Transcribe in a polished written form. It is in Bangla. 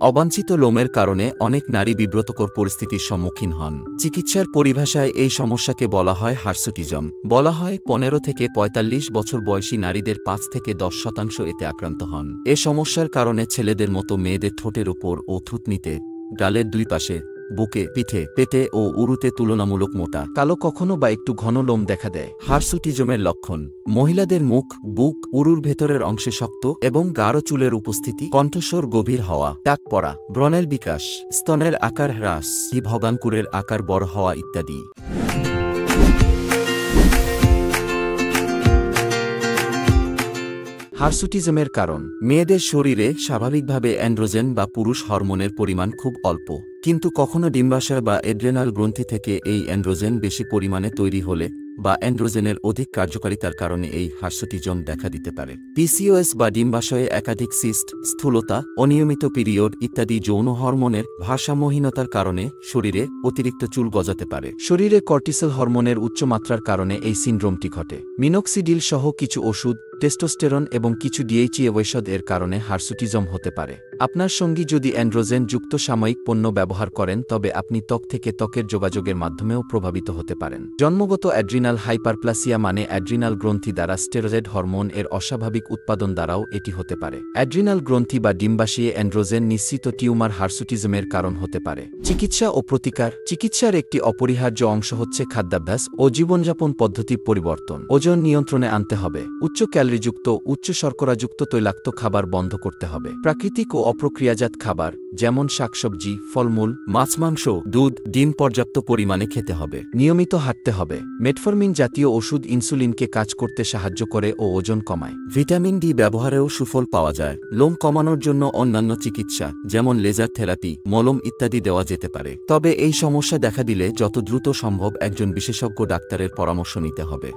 অবাঞ্ছিত লোমের কারণে অনেক নারী বিব্রতকর পরিস্থিতির সম্মুখীন হন। চিকিৎসার পরিভাষায় এই সমস্যাকে বলা হয় হার্সুটিজম। বলা হয় 15 থেকে 45 বছর বয়সী নারীদের 5 থেকে 10% এতে আক্রান্ত হন। এ সমস্যার কারণে ছেলেদের মতো মেয়েদের ঠোঁটের ওপর ও থুতনিতে, গালের দুই পাশে, বুকে, পিঠে, পেটে ও উরুতে তুলনামূলক মোটা, কালো কখনো বা একটু ঘন লোম দেখা দেয়। হার্সুটিজমের লক্ষণ: মহিলাদের মুখ, বুক, উরুর ভেতরের অংশে শক্ত এবং গাঢ় চুলের উপস্থিতি, কণ্ঠস্বর গভীর হওয়া, টাক পড়া, ব্রণের বিকাশ, স্তনের আকার হ্রাস, ভগাঙ্কুরের আকার বড় হওয়া ইত্যাদি। হার্সুটিজমের কারণ: মেয়েদের শরীরে স্বাভাবিকভাবে অ্যান্ড্রোজেন বা পুরুষ হরমোনের পরিমাণ খুব অল্প, কিন্তু কখনো ডিম্বাশয় বা এড্রেনাল গ্রন্থি থেকে এই অ্যান্ড্রোজেন বেশি পরিমাণে তৈরি হলে বা অ্যান্ড্রোজেনের অধিক কার্যকারিতার কারণে এই হার্সুটিজম দেখা দিতে পারে। পিসিওএস বা ডিম্বাশয়ে একাধিক সিস্ট, স্থূলতা, অনিয়মিত পিরিয়ড ইত্যাদি যৌন হরমোনের ভারসাম্যহীনতার কারণে শরীরে অতিরিক্ত চুল গজাতে পারে। শরীরে কর্টিসল হরমোনের উচ্চমাত্রার কারণে এই সিনড্রোমটি ঘটে। মিনোক্সিডিল সহ কিছু ওষুধ, টেস্টোস্টেরন এবং কিছু ডিএইচই ঔষধ এর কারণে হার্সুটিজম হতে পারে। আপনার সঙ্গী যদি অ্যান্ড্রোজেন যুক্ত সাময়িক পণ্য ব্যবহার করেন তবে আপনি ত্বক থেকে ত্বকের যোগাযোগের মাধ্যমেও প্রভাবিত হতে পারেন। জন্মগত অ্যাড্রিনাল হাইপারপ্লাসিয়া মানে অ্যাড্রিনাল গ্রন্থি দ্বারা স্টেরয়েড হরমোন এর অস্বাভাবিক উৎপাদন দ্বারাও এটি হতে পারে। অ্যাড্রিনাল গ্রন্থি বা ডিম্বাশয়ে অ্যান্ড্রোজেন নিঃসৃত টিউমার হার্সুটিজমের কারণ হতে পারে। চিকিৎসা ও প্রতিকার: চিকিৎসার একটি অপরিহার্য অংশ হচ্ছে খাদ্যাভ্যাস ও জীবনযাপন পদ্ধতির পরিবর্তন। ওজন নিয়ন্ত্রণে আনতে হবে। উচ্চ ক্যালোরিযুক্ত, উচ্চ শর্করাযুক্ত তৈলাক্ত খাবার বন্ধ করতে হবে। প্রাকৃতিক ও অপ্রক্রিয়াজাত খাবার যেমন শাকসবজি, ফলমূল, মাছ, মাংস, দুধ, ডিম পর্যাপ্ত পরিমাণে খেতে হবে। নিয়মিত হাঁটতে হবে। মেটফরমিন জাতীয় ওষুধ ইনসুলিনকে কাজ করতে সাহায্য করে ও ওজন কমায়। ভিটামিন ডি ব্যবহারেও সুফল পাওয়া যায়। লোম কমানোর জন্য অন্যান্য চিকিৎসা যেমন লেজার থেরাপি, মলম ইত্যাদি দেওয়া যেতে পারে। তবে এই সমস্যা দেখা দিলে যত দ্রুত সম্ভব একজন বিশেষজ্ঞ ডাক্তারের পরামর্শ নিতে হবে।